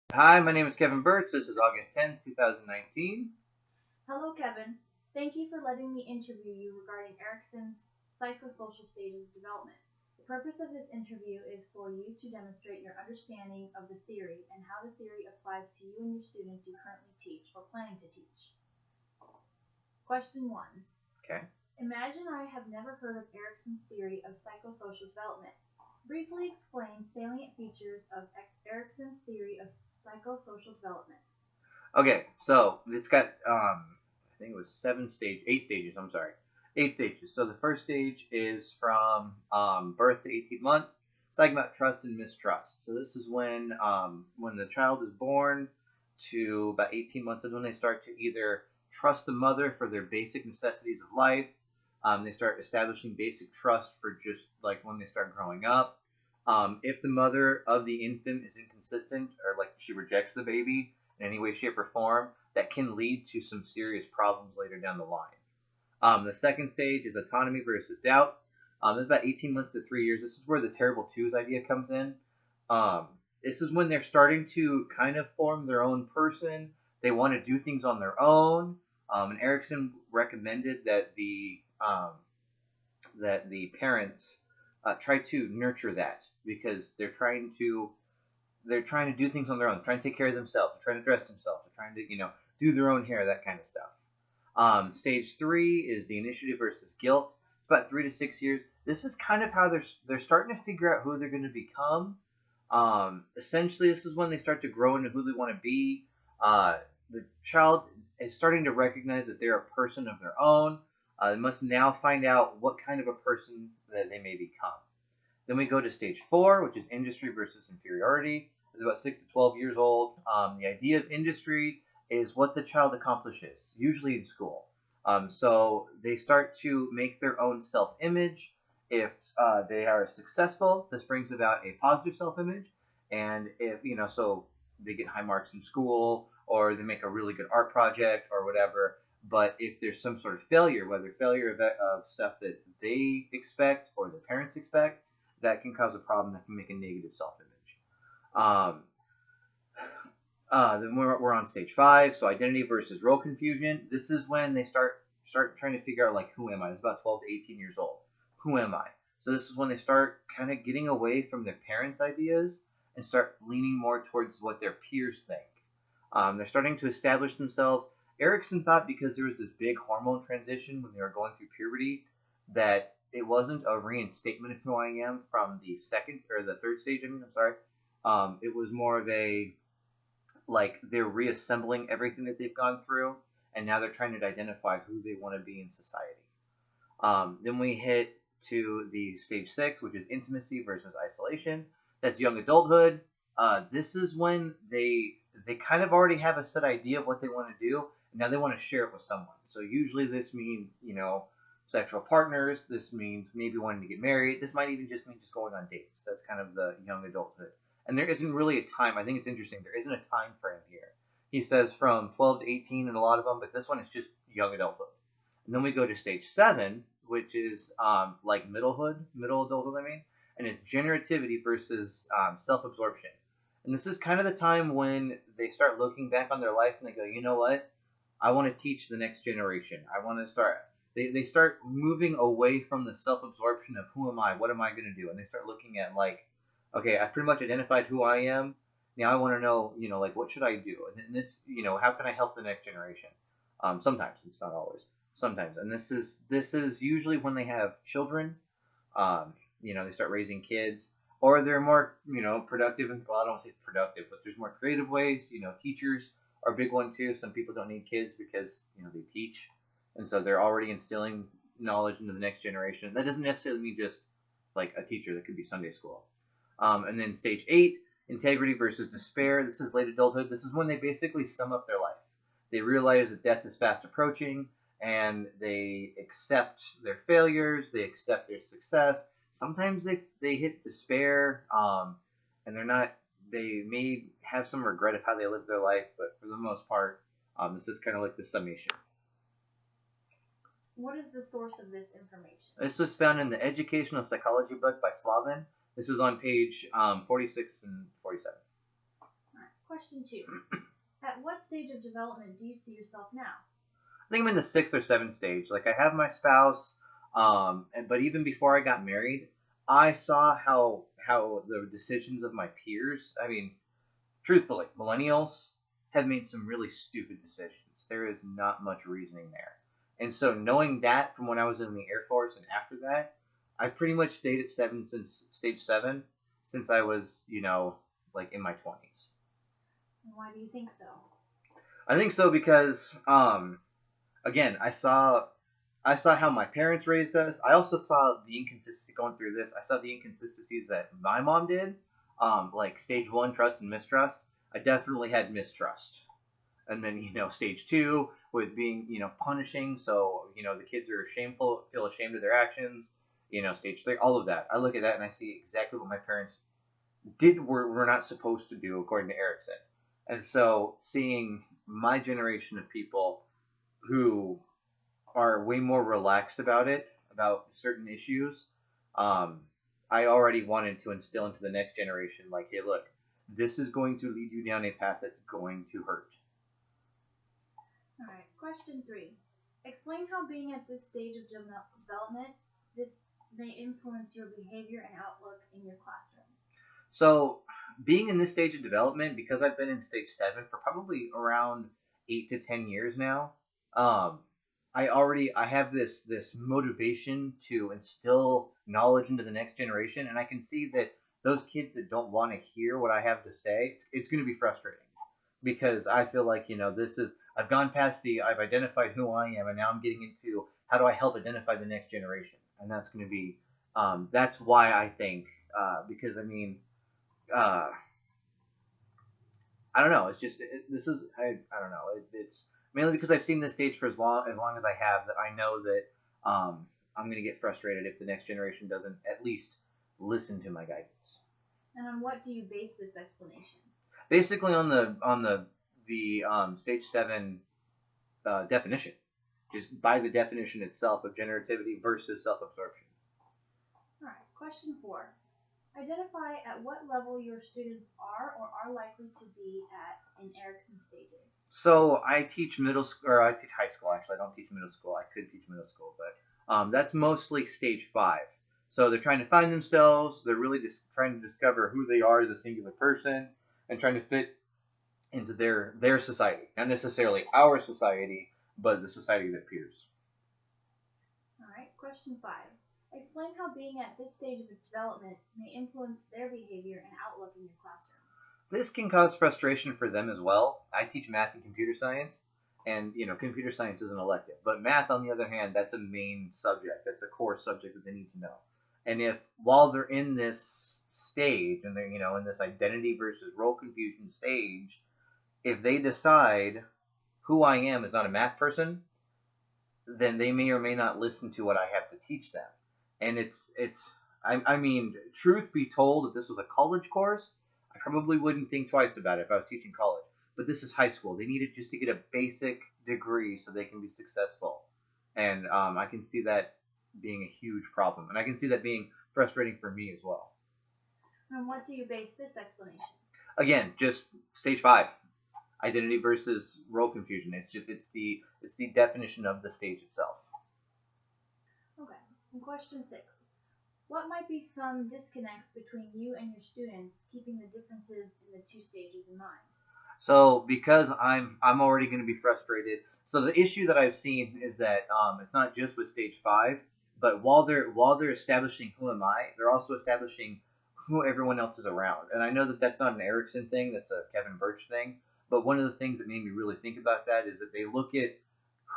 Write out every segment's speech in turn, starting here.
Hi, my name is Kevin Birch. This is August 10th, 2019. Hello, Kevin. Thank you for letting me interview you regarding Erickson's psychosocial stages of development. The purpose of this interview is for you to demonstrate your understanding of the theory and how the theory applies to you and your students you currently teach or planning to teach. Question 1. Okay. Imagine I have never heard of Erickson's theory of psychosocial development. Briefly explain salient features of Erickson's theory of psychosocial development. Okay, so it's got, I think it was eight stages, I'm sorry. Eight stages. So the first stage is from birth to 18 months. It's talking about trust and mistrust. So this is when the child is born to about 18 months is when they start to either trust the mother for their basic necessities of life. They start establishing basic trust for just like when they start growing up. If the mother of the infant is inconsistent or like she rejects the baby in any way, shape, or form, that can lead to some serious problems later down the line. The second stage is autonomy versus doubt. This is about 18 months to 3 years. This is where the terrible twos idea comes in. Um, this is when they're starting to kind of form their own person. They want to do things on their own. And Erickson recommended that the parents try to nurture that because they're trying to do things on their own, trying to take care of themselves, they're trying to dress themselves, they're trying to do their own hair, that kind of stuff. Stage three is the initiative versus guilt. It's about 3 to 6 years. This is kind of how they're starting to figure out who they're going to become. Essentially, this is when they start to grow into who they want to be. The child is starting to recognize that they're a person of their own. They must now find out what kind of a person that they may become. Then we go to stage four, which is industry versus inferiority. It's about 6 to 12 years old. The idea of industry is what the child accomplishes, usually in school. So they start to make their own self image. If they are successful, this brings about a positive self image. And so they get high marks in school or they make a really good art project or whatever. But if there's some sort of failure, whether failure of stuff that they expect or their parents expect, that can cause a problem that can make a negative self-image. Um, then we're on stage five, so identity versus role confusion. This is when they start trying to figure out like who am I? It's about 12 to 18 years old. Who am I? So this is when they start kind of getting away from their parents' ideas and start leaning more towards what their peers think. They're starting to establish themselves. Erickson thought because there was this big hormone transition when they were going through puberty that it wasn't a reinstatement of who I am from the second or the third stage. I mean, I'm sorry. It was more of a like they're reassembling everything that they've gone through, and now they're trying to identify who they want to be in society. Then we hit to the stage six, which is intimacy versus isolation. That's young adulthood. This is when they kind of already have a set idea of what they want to do, and now they want to share it with someone. So usually this means sexual partners. This means maybe wanting to get married. This might even just mean just going on dates. That's kind of the young adulthood. And there isn't really a time. I think it's interesting. There isn't a time frame here. He says from 12 to 18 in a lot of them, but this one is just young adulthood. And then we go to stage seven, which is like middle adulthood, I mean, and it's generativity versus self-absorption. And this is kind of the time when they start looking back on their life and they go, you know what? I want to teach the next generation. I want to start. They start moving away from the self-absorption of who am I, what am I going to do, and they start looking at like, okay, I pretty much identified who I am. Now I want to know, like what should I do, and this, how can I help the next generation? Sometimes it's not always. Sometimes, and this is usually when they have children. They start raising kids, or they're more productive. And well, I don't say productive, but there's more creative ways. Teachers are a big one too. Some people don't need kids because they teach, and so they're already instilling knowledge into the next generation. That doesn't necessarily mean just like a teacher. That could be Sunday school. And then stage eight, integrity versus despair. This is late adulthood. This is when they basically sum up their life. They realize that death is fast approaching, and they accept their failures. They accept their success. Sometimes they hit despair, and they're not. They may have some regret of how they lived their life, but for the most part, this is kind of like the summation. What is the source of this information? This was found in the Educational Psychology book by Slavin. This is on page 46 and 47. Alright, Question 2. At what stage of development do you see yourself now? I think I'm in the sixth or seventh stage. Like I have my spouse, but even before I got married, I saw how the decisions of my peers. I mean, truthfully, millennials have made some really stupid decisions. There is not much reasoning there. And so knowing that from when I was in the Air Force and after that, I pretty much stayed at seven since stage seven since I was, like in my 20s. And why do you think so? I think so because again, I saw how my parents raised us. I also saw the inconsistency going through this. I saw the inconsistencies that my mom did, like stage one, trust and mistrust. I definitely had mistrust, and then stage two with being punishing. So the kids are shameful, feel ashamed of their actions. Stage three, all of that. I look at that and I see exactly what my parents did were not supposed to do according to Erickson. And so seeing my generation of people who are way more relaxed about it, about certain issues, um, I already wanted to instill into the next generation, like, hey, look, this is going to lead you down a path that's going to hurt. All right. Question 3. Explain how being at this stage of development this may influence your behavior and outlook in your classroom. So, being in this stage of development, because I've been in stage seven for probably around 8 to 10 years now, um, I have this motivation to instill knowledge into the next generation, and I can see that those kids that don't want to hear what I have to say, it's going to be frustrating because I feel like this is I've gone past the I've identified who I am, and now I'm getting into how do I help identify the next generation, and that's going to be that's why I think because uh, I don't know. It's just this is I don't know. It's mainly because I've seen this stage for as long as I have that I know that I'm going to get frustrated if the next generation doesn't at least listen to my guidance. And on what do you base this explanation? Basically, on the stage seven definition, just by the definition itself of generativity versus self absorption. All right. Question 4. Identify at what level your students are or are likely to be at in Erickson stages. So I teach middle school, or I teach high school. Actually, I don't teach middle school. I could teach middle school, but that's mostly stage five. So they're trying to find themselves. They're really just trying to discover who they are as a singular person and trying to fit into their society, not necessarily our society, but the society of their peers. All right. Question 5. Explain how being at this stage of development may influence their behavior and outlook in your classroom. This can cause frustration for them as well. I teach math and computer science, and computer science is an elective, but math, on the other hand, that's a main subject. That's a core subject that they need to know. And if while they're in this stage and they're in this identity versus role confusion stage, if they decide who I am is not a math person, then they may or may not listen to what I have to teach them. And I mean, truth be told, if this was a college course, I probably wouldn't think twice about it if I was teaching college. But this is high school. They need it just to get a basic degree so they can be successful. And I can see that being a huge problem. And I can see that being frustrating for me as well. And on what do you base this explanation? Again, just stage five, identity versus role confusion. It's the definition of the stage itself. Okay. And question 6. What might be some disconnects between you and your students, keeping the differences in the two stages in mind? So because I'm already going to be frustrated. So the issue that I've seen is that it's not just with stage five, but while they're establishing who am I, they're also establishing who everyone else is around. And I know that that's not an Erickson thing, that's a Kevin Birch thing. But one of the things that made me really think about that is that they look at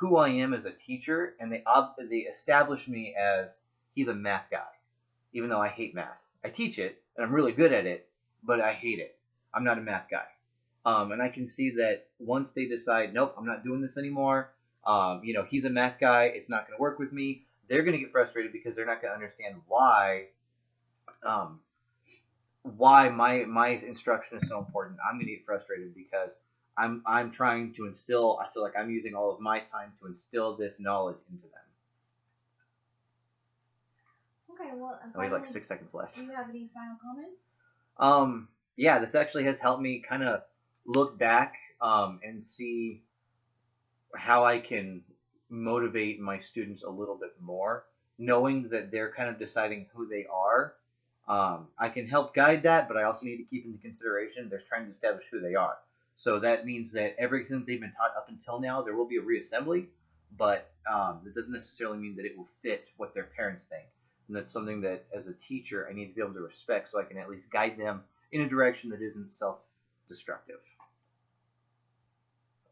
who I am as a teacher, and they establish me as he's a math guy, even though I hate math. I teach it, and I'm really good at it, but I hate it. I'm not a math guy. And I can see that once they decide, nope, I'm not doing this anymore. He's a math guy. It's not going to work with me. They're going to get frustrated because they're not going to understand um, why my instruction is so important. I'm going to get frustrated because I'm trying to instill. I feel like I'm using all of my time to instill this knowledge into them. Okay, well, and We have like finally, 6 seconds left. do you have any final comments? Yeah, this actually has helped me kind of look back and see how I can motivate my students a little bit more, knowing that they're kind of deciding who they are. I can help guide that, but I also need to keep into consideration they're trying to establish who they are. So that means that everything that they've been taught up until now, there will be a reassembly, but that doesn't necessarily mean that it will fit what their parents think. And that's something that, as a teacher, I need to be able to respect so I can at least guide them in a direction that isn't self destructive.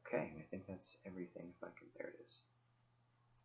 Okay, I think that's everything. If I could, there it is.